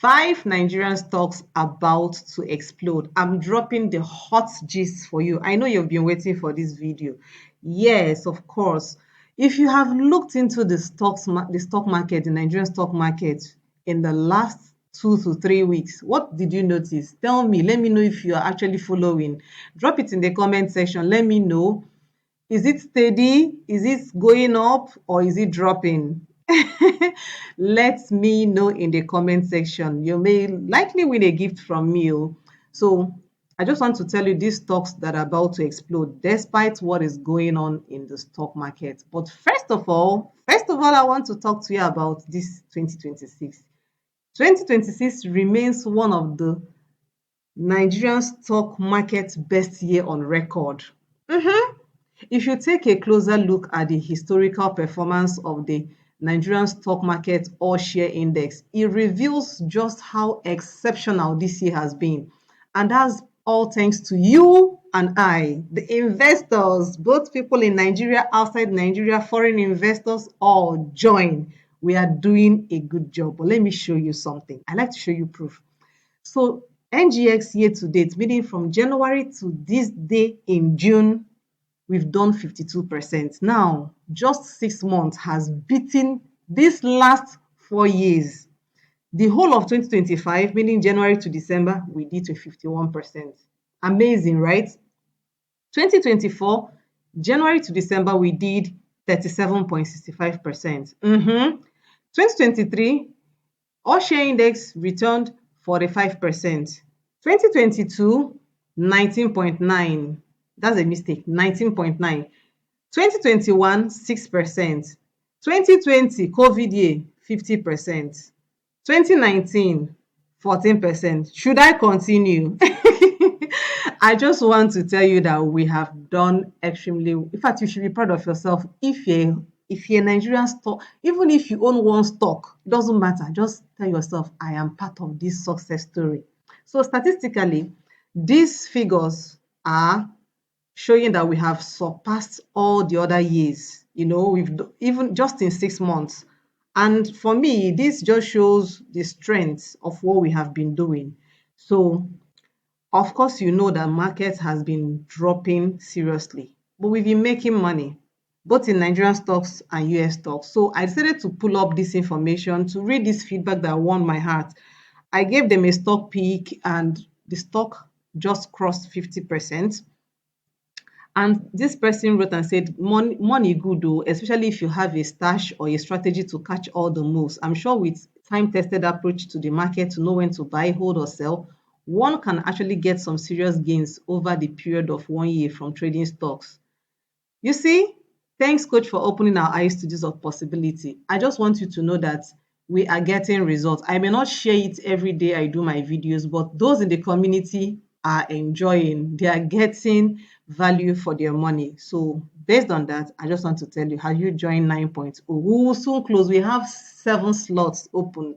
Five Nigerian stocks about to explode. I'm dropping the hot gist for you. I know you've been waiting for this video. Yes, of course. If you have looked into the stock market, the Nigerian stock market in the last 2 to 3 weeks, what did you notice? Tell me. Let me know if you are actually following. Drop it in the comment section. Let me know. Is it steady? Is it going up or is it dropping? Let me know in the comment section. You may likely win a gift from me. So I just want to tell you these stocks that are about to explode despite what is going on in the stock market. But first of all, I want to talk to you about this 2026. 2026 remains one of the Nigerian stock market best year on record. Mhm. If you take a closer look at the historical performance of the Nigerian stock market all share index, it reveals just how exceptional this year has been. And that's all thanks to you and I, the investors, both people in Nigeria, outside Nigeria, foreign investors, all join. We are doing a good job. But let me show you something. I like to show you proof. So NGX year to date, meaning from January to this day in June, we've done 52%. Now, just 6 months has beaten this last 4 years. The whole of 2025, meaning January to December, we did to 51%. Amazing, right? 2024, January to December, we did 37.65%. 2023, all share index returned 45%. 2022, 19.9. That's a mistake, 19.9. 2021, 6%. 2020, COVID year, 50%. 2019, 14%. Should I continue? I just want to tell you that we have done extremely. In fact, you should be proud of yourself if you're a Nigerian stock, even if you own one stock, it doesn't matter. Just tell yourself, I am part of this success story. So statistically, these figures are showing that we have surpassed all the other years. Even just in 6 months. And for me, this just shows the strength of what we have been doing. So, of course, you know that market has been dropping seriously, but we've been making money both in Nigerian stocks and US stocks. So I decided to pull up this information to read this feedback that won my heart. I gave them a stock pick and the stock just crossed 50%. And this person wrote and said, money good though, especially if you have a stash or a strategy to catch all the moves. I'm sure with time-tested approach to the market to know when to buy, hold, or sell, one can actually get some serious gains over the period of 1 year from trading stocks. You see, thanks, coach, for opening our eyes to this possibility. I just want you to know that we are getting results. I may not share it every day I do my videos, but those in the community are enjoying. They are getting value for their money. So based on that, I just want to tell you, have you joined 9.0? We will soon close. We have 7 slots open.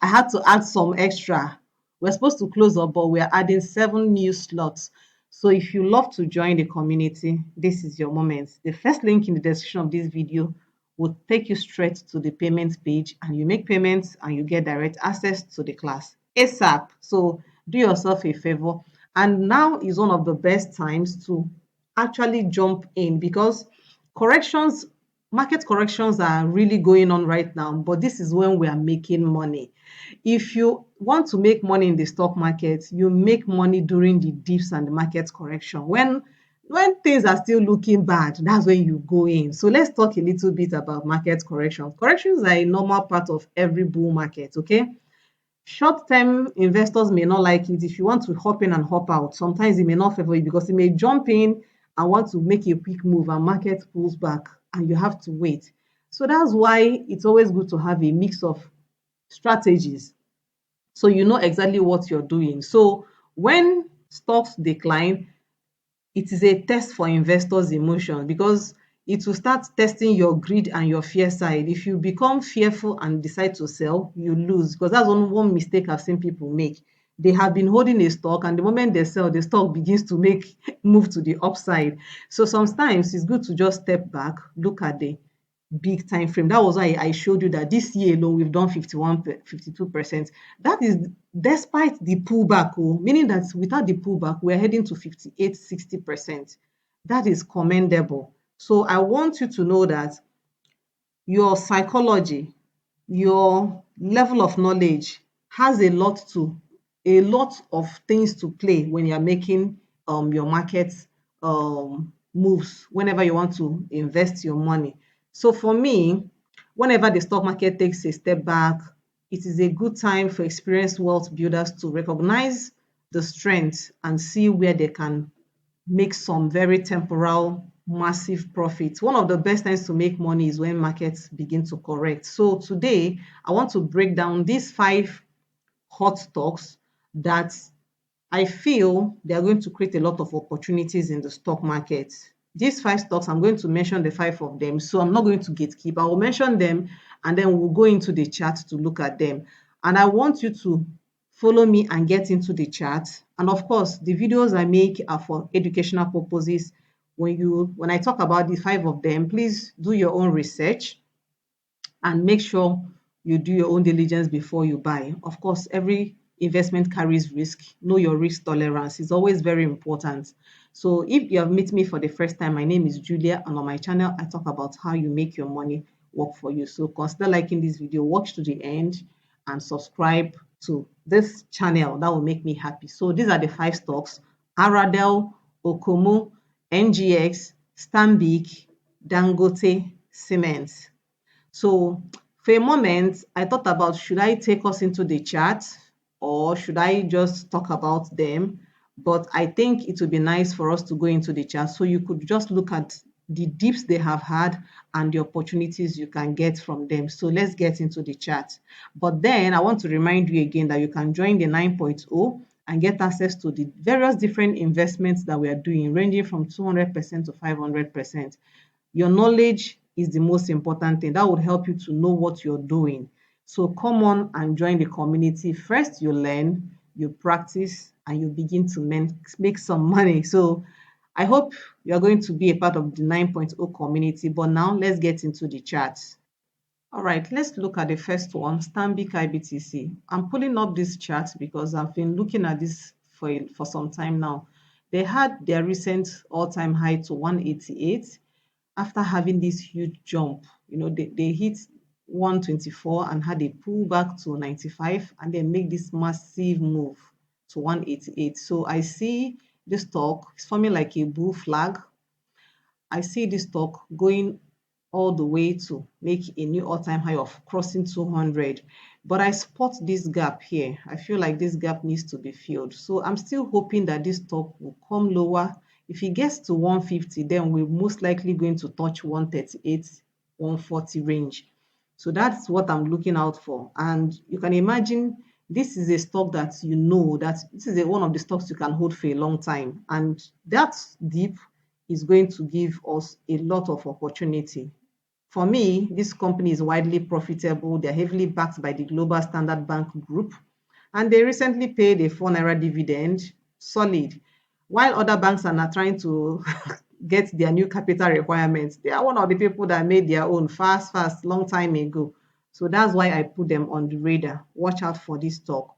I had to add some extra. We're supposed to close up, but we're adding 7 new slots. So if you love to join the community, this is your moment. The first link in the description of this video will take you straight to the payments page, and you make payments and you get direct access to the class ASAP. So do yourself a favor. And now is one of the best times to actually jump in because corrections, market corrections are really going on right now, but this is when we are making money. If you want to make money in the stock market, you make money during the dips and the market correction. When things are still looking bad, that's when you go in. So let's talk a little bit about market corrections. Corrections are a normal part of every bull market, okay? Short-term investors may not like it. If you want to hop in and hop out, sometimes it may not favor you because it may jump in and want to make a quick move and market pulls back and you have to wait. So that's why it's always good to have a mix of strategies so you know exactly what you're doing. So when stocks decline, it is a test for investors' emotion because it will start testing your greed and your fear side. If you become fearful and decide to sell, you lose because that's one mistake I've seen people make. They have been holding a stock, and the moment they sell, the stock begins to move to the upside. So sometimes it's good to just step back, look at the big time frame. That was why I showed you that this year alone we've done 52%. That is despite the pullback, oh, meaning that without the pullback, we're heading to 58, 60%. That is commendable. So I want you to know that your psychology, your level of knowledge has a lot of things to play when you're making your market moves, whenever you want to invest your money. So for me, whenever the stock market takes a step back, it is a good time for experienced wealth builders to recognize the strengths and see where they can make some very temporal massive profits. One of the best times to make money is when markets begin to correct. So today, I want to break down these five hot stocks that I feel they are going to create a lot of opportunities in the stock market. These five stocks, I'm going to mention the five of them. So I'm not going to gatekeep. I will mention them and then we'll go into the chart to look at them. And I want you to follow me and get into the chart. And of course, the videos I make are for educational purposes. When I talk about the five of them, please do your own research and make sure you do your own diligence before you buy. Of course, every investment carries risk. Know your risk tolerance. It's always very important. So if you have met me for the first time, my name is Julia, and on my channel, I talk about how you make your money work for you. So consider liking this video, watch to the end, and subscribe to this channel. That will make me happy. So these are the five stocks: Aradel, Okomo, NGX, Stanbic, Dangote, Cement. So for a moment, I thought about, should I take us into the chart or should I just talk about them? But I think it would be nice for us to go into the chart so you could just look at the dips they have had and the opportunities you can get from them. So let's get into the chart. But then I want to remind you again that you can join the 9.0 and get access to the various different investments that we are doing, ranging from 200% to 500%. Your knowledge is the most important thing. That would help you to know what you're doing. So come on and join the community. First, you learn, you practice, and you begin to make some money. So I hope you're going to be a part of the 9.0 community. But now let's get into the charts. All right, let's look at the first one, Stanbic IBTC. I'm pulling up this chart because I've been looking at this for some time now. They had their recent all-time high to 188 after having this huge jump. They hit 124 and had a pullback to 95 and then make this massive move to 188. So I see this stock is forming like a bull flag. I see this stock going all the way to make a new all-time high of crossing 200. But I spot this gap here. I feel like this gap needs to be filled. So I'm still hoping that this stock will come lower. If it gets to 150, then we're most likely going to touch 138, 140 range. So that's what I'm looking out for. And you can imagine this is a stock that that this is one of the stocks you can hold for a long time. And that dip is going to give us a lot of opportunity. For me, this company is widely profitable. They're heavily backed by the Global Standard Bank Group, and they recently paid a 4 naira dividend, solid. While other banks are now trying to get their new capital requirements, they are one of the people that made their own fast, long time ago. So that's why I put them on the radar. Watch out for this stock.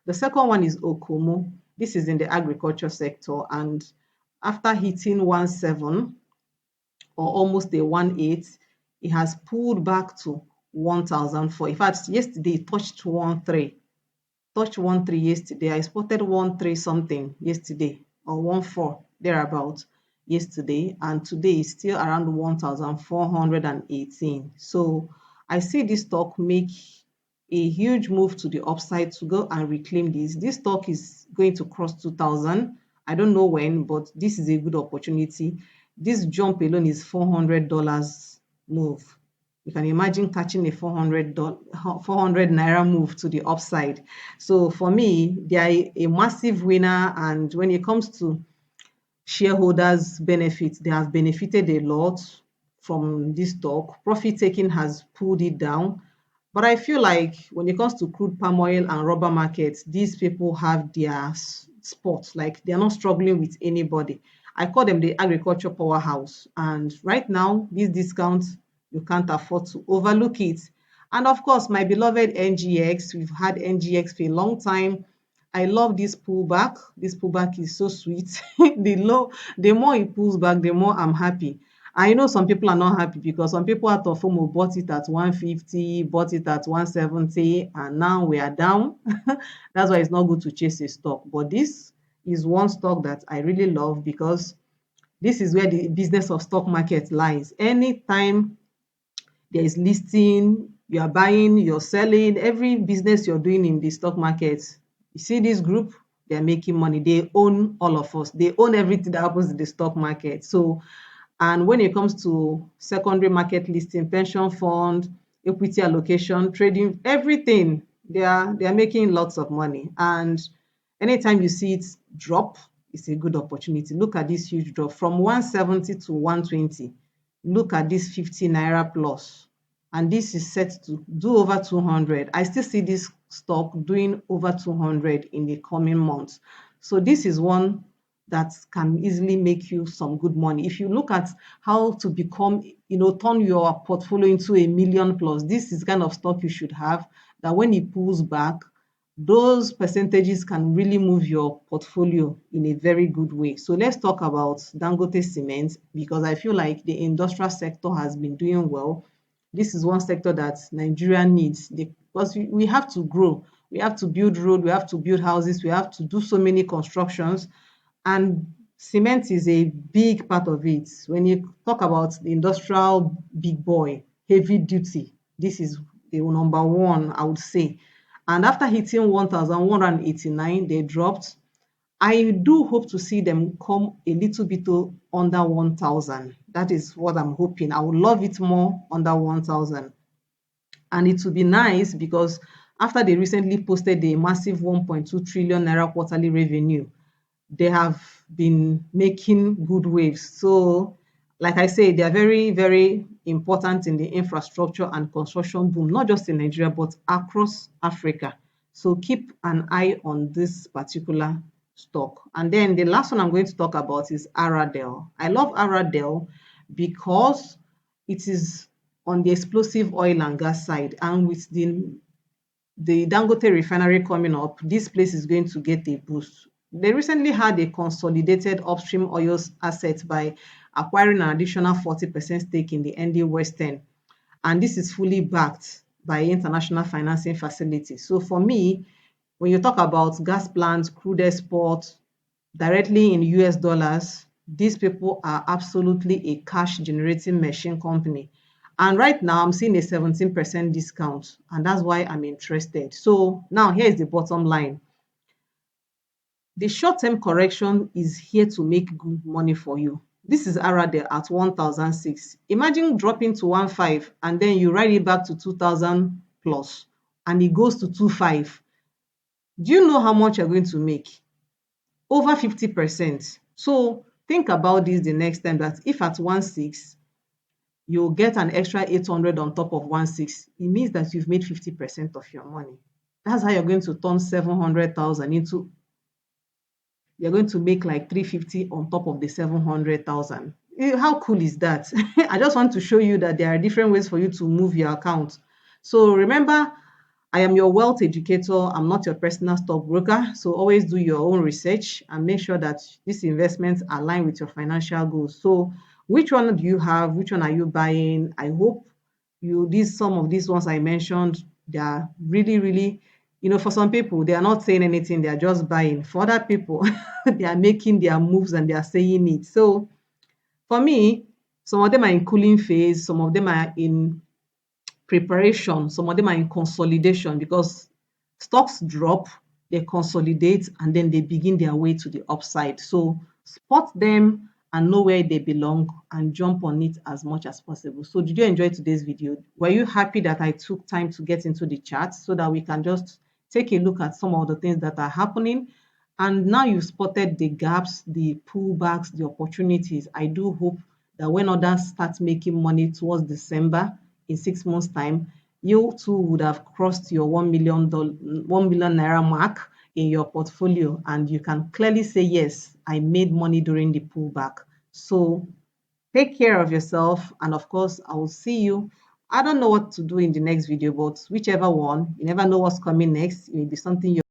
The second one is Okomo. This is in the agriculture sector, and after hitting 17 or almost a 18, it has pulled back to 1004. In fact, yesterday it touched 13. Touched 13 yesterday. I spotted 13 something yesterday, or 14 thereabout yesterday, and today is still around 1418. So I see this stock make a huge move to the upside to go and reclaim this. This stock is going to cross 2000. I don't know when, but this is a good opportunity. This jump alone is $400 move. You can imagine catching a 400 naira move to the upside. So for me, they are a massive winner. And when it comes to shareholders' benefits, they have benefited a lot from this stock. Profit taking has pulled it down. But I feel like when it comes to crude palm oil and rubber markets, these people have their spot. Like they're not struggling with anybody. I call them the agriculture powerhouse. And right now, these discounts You can't afford to overlook it. And of course, my beloved NGX, we've had NGX for a long time. I love this pullback. This pullback is so sweet. The more it pulls back, the more I'm happy. I know some people are not happy because some people out of FOMO bought it at 150, bought it at 170, and now we are down. That's why it's not good to chase a stock. But this is one stock that I really love because this is where the business of stock market lies. Anytime there is listing, you are buying, you're selling, every business you're doing in the stock market, you see this group, they're making money. They own all of us. They own everything that happens in the stock market. So, and when it comes to secondary market listing, pension fund, equity allocation, trading, everything, they are making lots of money. And anytime you see it drop, it's a good opportunity. Look at this huge drop from 170 to 120. Look at this 50 naira plus, and this is set to do over 200. I still see this stock doing over 200 in the coming months. So this is one that can easily make you some good money. If you look at how to become, turn your portfolio into a million plus, this is kind of stock you should have, that when it pulls back, those percentages can really move your portfolio in a very good way. So let's talk about Dangote Cement, because I feel like the industrial sector has been doing well. This is one sector that Nigeria needs, because we have to grow. We have to build road, we have to build houses, we have to do so many constructions, and cement is a big part of it. When you talk about the industrial big boy, heavy duty, this is the number one, I would say. And after hitting 1,189, they dropped. I do hope to see them come a little bit under 1,000. That is what I'm hoping. I would love it more under 1,000. And it would be nice because after they recently posted a massive 1.2 trillion naira quarterly revenue, they have been making good waves. So, like I say, they are very, very important in the infrastructure and construction boom, not just in Nigeria, but across Africa. So keep an eye on this particular stock. And then the last one I'm going to talk about is Aradel. I love Aradel because it is on the explosive oil and gas side. And with the Dangote refinery coming up, this place is going to get a boost. They recently had a consolidated upstream oils asset by acquiring an additional 40% stake in the ND Western. And this is fully backed by international financing facilities. So for me, when you talk about gas plants, crude export directly in US dollars, these people are absolutely a cash generating machine company. And right now, I'm seeing a 17% discount, and that's why I'm interested. So now here's the bottom line. The short-term correction is here to make good money for you. This is Arade at 1,006. Imagine dropping to 1,500 and then you ride it back to 2,000 plus and it goes to 2,500. Do you know how much you're going to make? Over 50%. So think about this the next time, that if at 1,600 you'll get an extra 800 on top of 1,600, it means that you've made 50% of your money. That's how you're going to turn 700,000 into, you're going to make like 350 on top of the 700,000. How cool is that? I just want to show you that there are different ways for you to move your account. So remember, I am your wealth educator. I'm not your personal stockbroker. So always do your own research and make sure that these investments align with your financial goals. So which one do you have? Which one are you buying? I hope some of these ones I mentioned, they are really, really, for some people, they are not saying anything, they are just buying. For other people, they are making their moves and they are saying it. So for me, some of them are in cooling phase, some of them are in preparation, some of them are in consolidation, because stocks drop, they consolidate, and then they begin their way to the upside. So spot them and know where they belong and jump on it as much as possible. So did you enjoy today's video? Were you happy that I took time to get into the chart so that we can just take a look at some of the things that are happening? And now you've spotted the gaps, the pullbacks, the opportunities. I do hope that when others start making money towards December, in 6 months' time, you too would have crossed your $1 million naira mark in your portfolio, and you can clearly say, yes, I made money during the pullback. So Take care of yourself, and of course, I will see you. I don't know what to do in the next video, but whichever one, you never know what's coming next. It may be something you